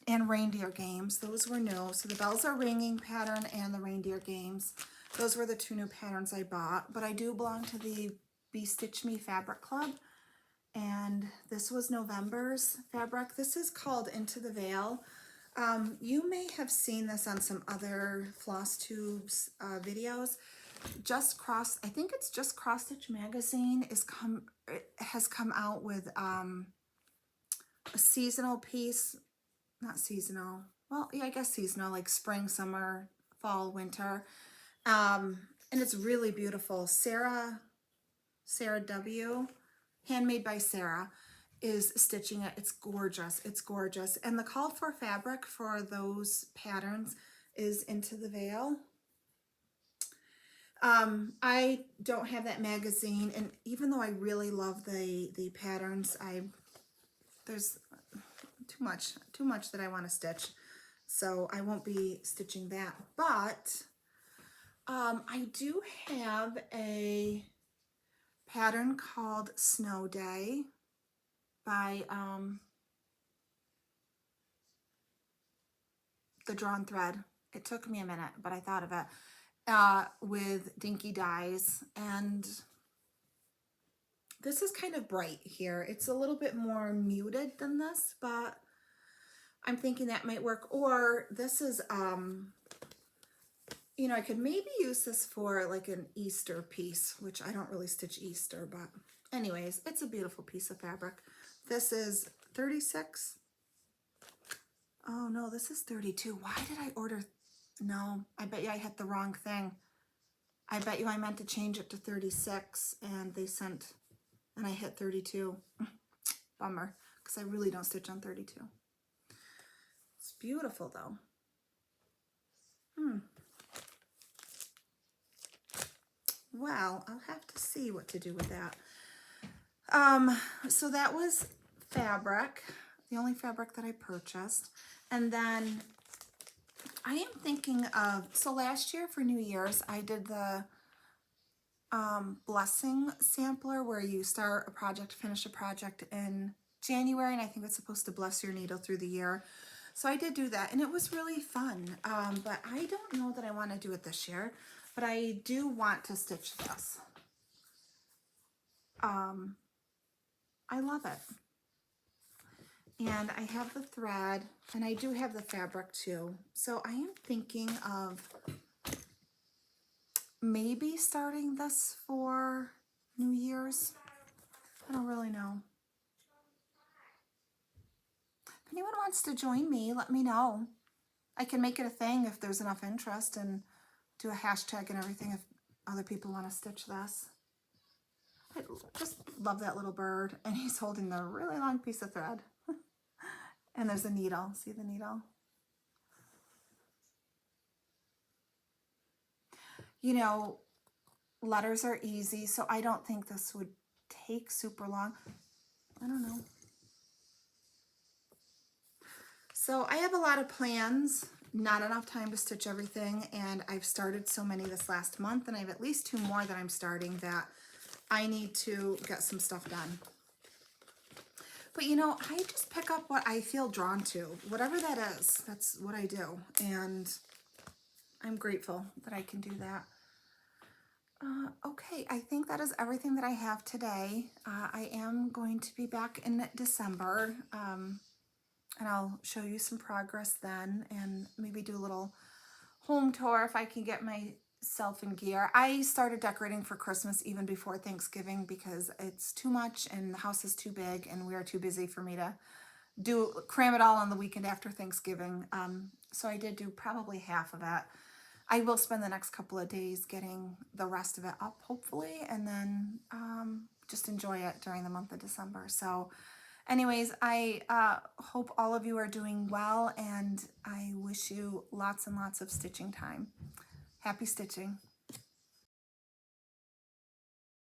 and Reindeer Games, those were new. So the Bells Are Ringing pattern and the Reindeer Games, those were the two new patterns I bought. But I do belong to the Be Stitch Me Fabric Club, and this was November's fabric. This is called Into the Veil. You may have seen this on some other Flosstube videos. I think it's Just Cross Stitch Magazine has come out with a seasonal piece. Not seasonal, well, yeah, I guess seasonal, like spring, summer, fall, winter. And it's really beautiful. Sarah W., Handmade by Sarah, is stitching it. It's gorgeous. It's gorgeous. And the call for fabric for those patterns is Into the Veil. I don't have that magazine, and even though I really love the patterns, there's too much that I want to stitch, so I won't be stitching that. But I do have a pattern called Snow Day by The Drawn Thread. It took me a minute, but I thought of it, with Dinky Dyes, and this is kind of bright here. It's a little bit more muted than this, but I'm thinking that might work. Or this is, you know, I could maybe use this for like an Easter piece, which I don't really stitch Easter, but anyways, it's a beautiful piece of fabric. This is 36. Oh no, this is 32. Why did I order? No, I bet you I hit the wrong thing. I bet you I meant to change it to 36 and they sent, and I hit 32. Bummer, because I really don't stitch on 32. It's beautiful though. Well, I'll have to see what to do with that. So that was fabric, the only fabric that I purchased. And then I am thinking of, so last year for New Year's, I did the blessing sampler where you start a project, finish a project in January, and I think it's supposed to bless your needle through the year. So I did do that, and it was really fun. But I don't know that I want to do it this year, but I do want to stitch this. I love it. And I have the thread, and I do have the fabric too. So I am thinking of maybe starting this for New Year's. I don't really know. anyone wants to join me, let me know. I can make it a thing if there's enough interest and do a hashtag and everything if other people want to stitch this. I just love that little bird, and he's holding the really long piece of thread. And there's a needle. See the needle? You know, letters are easy, so I don't think this would take super long. I don't know. So I have a lot of plans, not enough time to stitch everything, and I've started so many this last month, and I have at least 2 more that I'm starting that I need to get some stuff done. But you know, I just pick up what I feel drawn to. Whatever that is, that's what I do. And I'm grateful that I can do that. Okay, I think that is everything that I have today. I am going to be back in December, and I'll show you some progress then, and maybe do a little home tour if I can get myself in gear. I started decorating for Christmas even before Thanksgiving because it's too much and the house is too big and we are too busy for me to cram it all on the weekend after Thanksgiving. So I did do probably half of it. I will spend the next couple of days getting the rest of it up, hopefully, and then just enjoy it during the month of December. So anyways, I hope all of you are doing well, and I wish you lots and lots of stitching time. Happy stitching.